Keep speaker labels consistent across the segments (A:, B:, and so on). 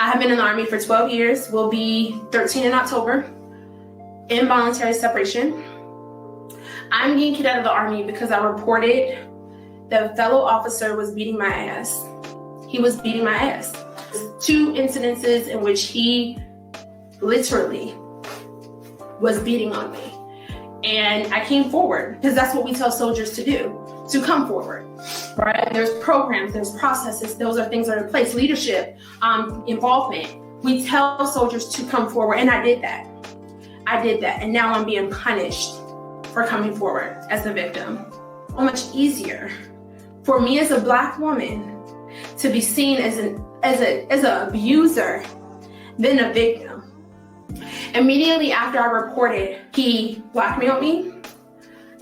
A: I have been in the Army for 12 years, will be 13 in October, involuntary separation. I'm getting kicked out of the Army because I reported that a fellow officer was beating my ass. He was beating my ass. 2 incidences in which he literally was beating on me. And I came forward because that's what we tell soldiers to do, to come forward, right? There's programs, there's processes, those are things that are in place, leadership, involvement. We tell soldiers to come forward, and I did that. And now I'm being punished for coming forward as a victim. So much easier for me as a Black woman to be seen as an abuser than a victim. Immediately after I reported, he blackmailed me.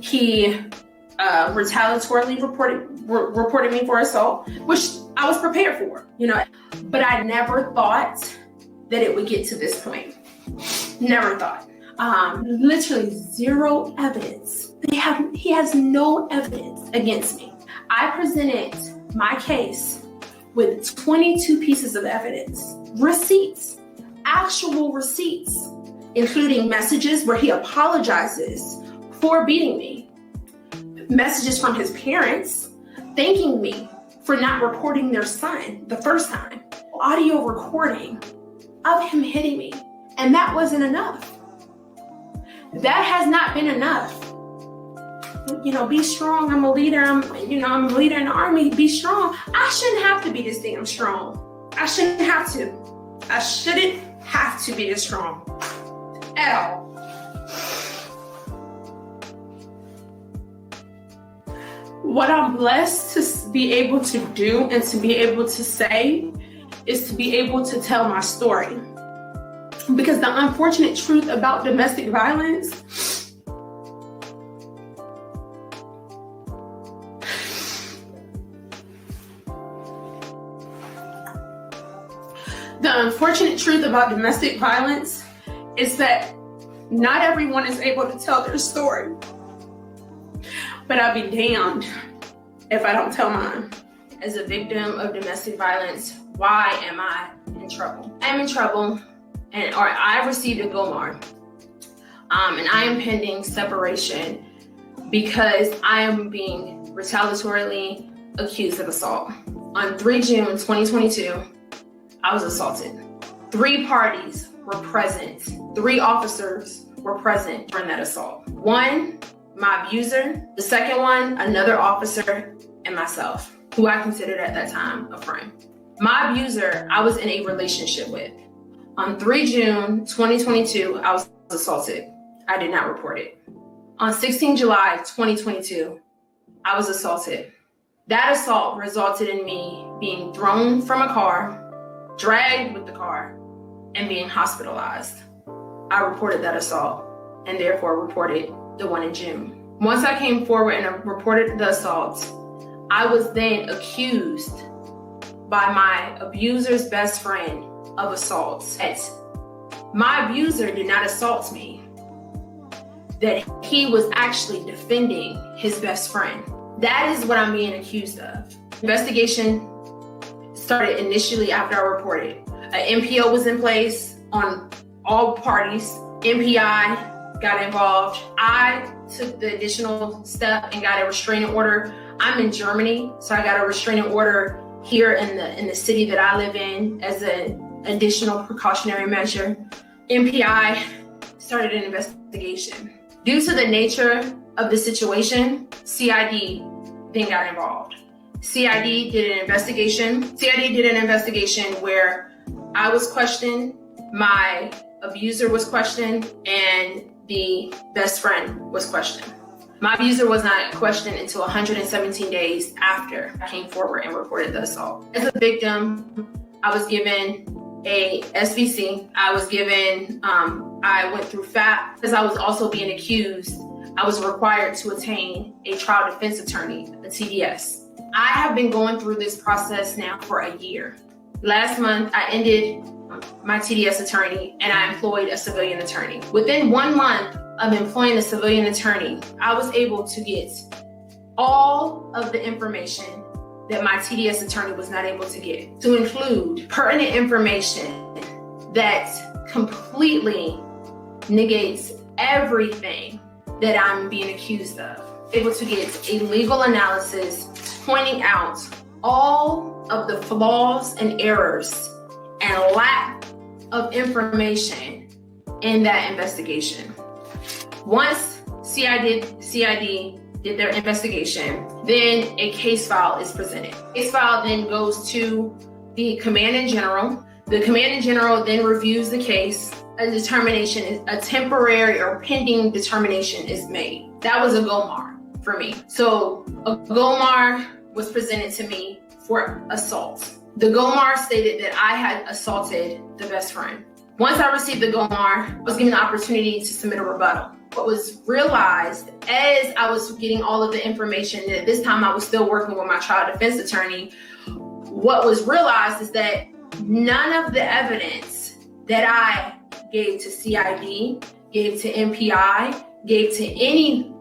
A: He retaliatorily reported me for assault, which I was prepared for, but I never thought that it would get to this point. Never thought. Literally zero evidence. He has no evidence against me. I presented my case with 22 pieces of evidence, receipts, actual receipts, including messages where he apologizes for beating me, messages from his parents thanking me for not reporting their son the first time, audio recording of him hitting me, and that wasn't enough. That has not been enough. Be strong. I'm a leader. I'm a leader in the Army. Be strong. I shouldn't have to be this damn strong. I shouldn't have to. I shouldn't have to be this strong at all. What I'm blessed to be able to do and to be able to say is to be able to tell my story. Because the unfortunate truth about domestic violence is that not everyone is able to tell their story. But I'll be damned if I don't tell mine. As a victim of domestic violence, why am I in trouble? I'm in trouble, or I've received a GOMAR, and I am pending separation because I am being retaliatorily accused of assault. On 3 June 2022, I was assaulted. 3 parties were present. 3 officers were present during that assault. 1, my abuser. The second one, another officer, and myself, who I considered at that time a friend. My abuser, I was in a relationship with. On 3 June 2022, I was assaulted. I did not report it. On 16 July 2022, I was assaulted. That assault resulted in me being thrown from a car, dragged with the car, and being hospitalized. I reported that assault and therefore reported the one in June. Once I came forward and reported the assault, I was then accused by my abuser's best friend of assault. My abuser did not assault me, that he was actually defending his best friend. That is what I'm being accused of. Investigation started initially after I reported. An MPO was in place on all parties. MPI got involved. I took the additional step and got a restraining order. I'm in Germany, so I got a restraining order here in the city that I live in as an additional precautionary measure. MPI started an investigation. Due to the nature of the situation, CID then got involved. CID did an investigation. CID did an investigation where I was questioned, my abuser was questioned, and the best friend was questioned. My abuser was not questioned until 117 days after I came forward and reported the assault. As a victim, I was given a SVC. I was given, I went through FAP because I was also being accused. I was required to attain a trial defense attorney, a TDS. I have been going through this process now for a year. Last month, I ended my TDS attorney and I employed a civilian attorney. Within 1 month of employing a civilian attorney, I was able to get all of the information that my TDS attorney was not able to get, to include pertinent information that completely negates everything that I'm being accused of. Able to get a legal analysis pointing out all of the flaws and errors and lack of information in that investigation. Once CID did their investigation, then a case file is presented. Case file then goes to the Command in General. The Command in General then reviews the case. A temporary or pending determination is made. That was a GOMAR for me. So a GOMAR was presented to me for assault. The GOMAR stated that I had assaulted the best friend. Once I received the GOMAR, I was given the opportunity to submit a rebuttal. What was realized as I was getting all of the information, and at this time I was still working with my trial defense attorney, what was realized is that none of the evidence that I gave to CID, gave to MPI, gave to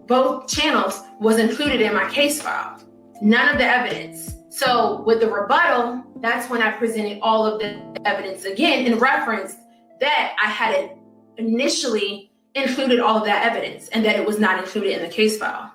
A: both channels was included in my case file. None of the evidence. So with the rebuttal, that's when I presented all of the evidence again and referenced that I had initially included all of that evidence and that it was not included in the case file.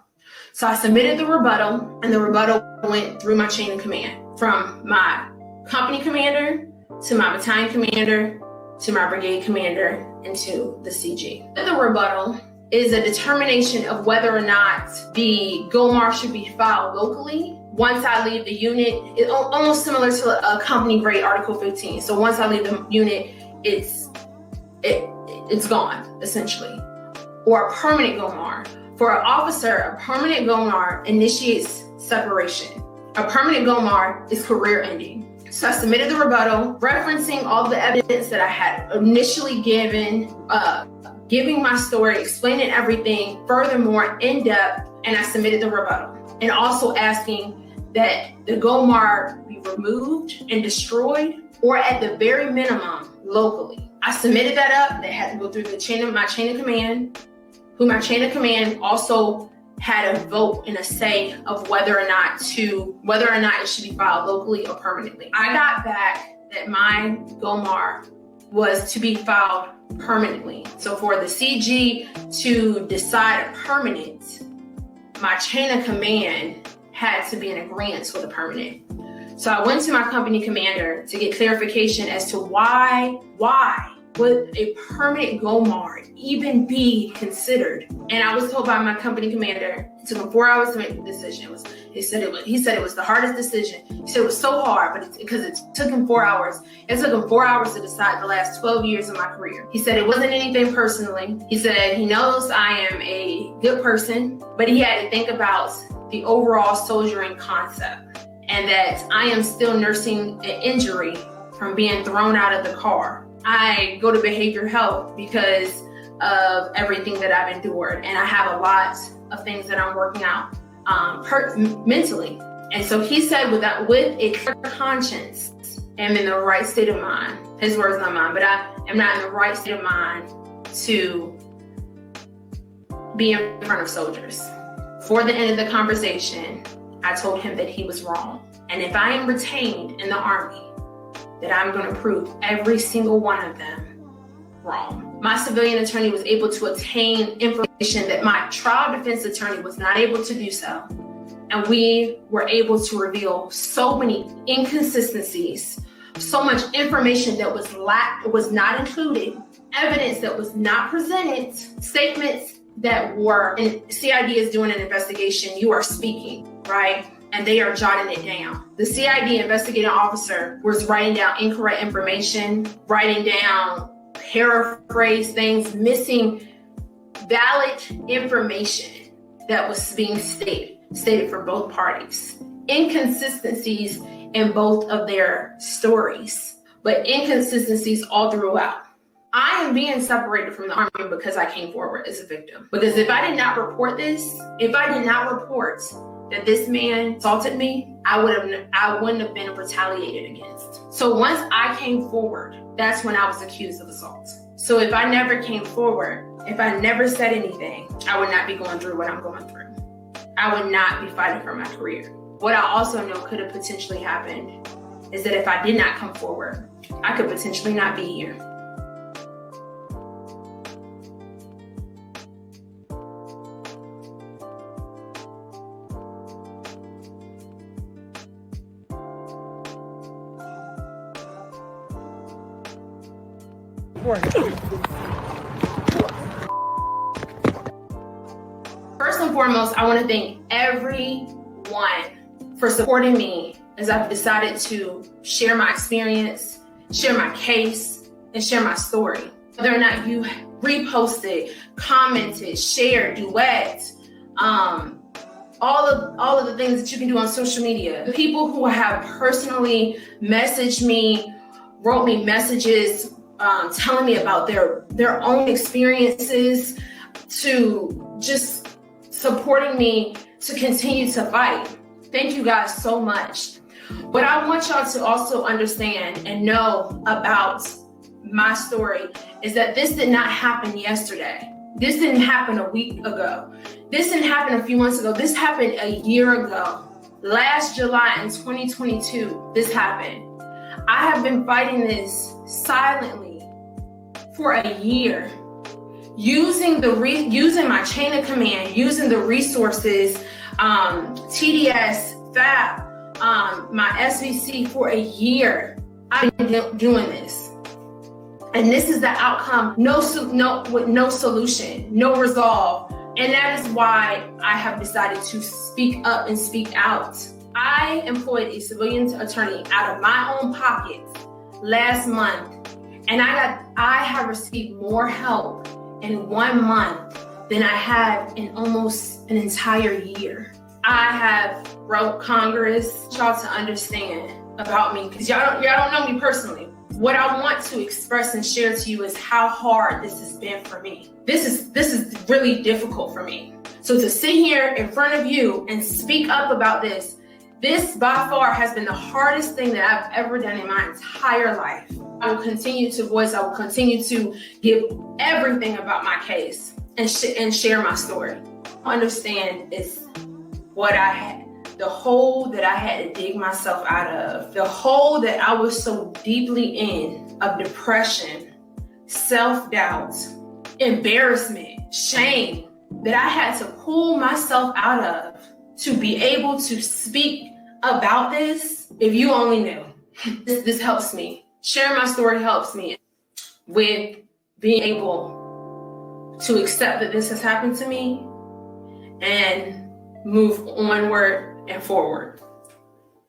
A: So I submitted the rebuttal, and the rebuttal went through my chain of command, from my company commander to my battalion commander to my brigade commander and to the CG. The rebuttal is a determination of whether or not the GOMAR should be filed locally. Once I leave the unit, it's almost similar to a company grade Article 15. So once I leave the unit, it's gone, essentially. Or a permanent GOMAR. For an officer, a permanent GOMAR initiates separation. A permanent GOMAR is career ending. So I submitted the rebuttal, referencing all the evidence that I had initially given, giving my story, explaining everything furthermore in depth, and I submitted the rebuttal. And also asking that the GOMAR be removed and destroyed, or at the very minimum, locally. I submitted that up. They had to go through my chain of command, who my chain of command also had a vote and a say of whether or not it should be filed locally or permanently. I got back that my GOMAR was to be filed permanently. So for the CG to decide a permanent, my chain of command had to be in agreement with a permanent. So I went to my company commander to get clarification as to why would a permanent GOMAR even be considered? And I was told by my company commander, it took him 4 hours to make the decision. He said it was the hardest decision. He said it was so hard, but because it took him 4 hours. It took him 4 hours to decide the last 12 years of my career. He said it wasn't anything personally. He said he knows I am a good person, but he had to think about the overall soldiering concept, and that I am still nursing an injury from being thrown out of the car. I go to behavioral health because of everything that I've endured, and I have a lot of things that I'm working out mentally. And so he said, with a clear conscience, I'm in the right state of mind. His words, not mine, but I am not in the right state of mind to be in front of soldiers. For the end of the conversation, I told him that he was wrong. And if I am retained in the Army, that I'm going to prove every single one of them wrong. My civilian attorney was able to obtain information that my trial defense attorney was not able to do so. And we were able to reveal so many inconsistencies, so much information that was not included, evidence that was not presented, statements that were, and CID is doing an investigation, you are speaking, right? And they are jotting it down. The CID investigating officer was writing down incorrect information, writing down paraphrase things, missing valid information that was being stated for both parties. Inconsistencies in both of their stories, but inconsistencies all throughout. I am being separated from the Army because I came forward as a victim. Because if I did not report this, if I did not report that this man assaulted me, I wouldn't have been retaliated against. So once I came forward, that's when I was accused of assault. So if I never came forward, if I never said anything, I would not be going through what I'm going through. I would not be fighting for my career. What I also know could have potentially happened is that if I did not come forward, I could potentially not be here. First and foremost, I want to thank everyone for supporting me as I've decided to share my experience, share my case, and share my story. Whether or not you reposted, commented, shared, duet, all of the things that you can do on social media. The people who have personally messaged me, wrote me messages, telling me about their own experiences, to just supporting me to continue to fight. Thank you guys so much. But I want y'all to also understand and know about my story is that this did not happen yesterday. This didn't happen a week ago. This didn't happen a few months ago. This happened a year ago. Last July in 2022, this happened. I have been fighting this silently for a year, using my chain of command, using the resources, TDS, FAP, my SVC for a year. I've been doing this. And this is the outcome, with no solution, no resolve. And that is why I have decided to speak up and speak out. I employed a civilian attorney out of my own pocket last month, and I have received more help in 1 month than I have in almost an entire year. I have wrote Congress, y'all to understand about me, because y'all don't know me personally. What I want to express and share to you is how hard this has been for me. This is really difficult for me. So to sit here in front of you and speak up about this by far has been the hardest thing that I've ever done in my entire life. I will continue to voice, I will continue to give everything about my case and share my story. Understand is what I had. The hole that I had to dig myself out of, the hole that I was so deeply in of depression, self-doubt, embarrassment, shame, that I had to pull myself out of to be able to speak about this. If you only knew. This helps me. Sharing my story helps me with being able to accept that this has happened to me and move onward and forward.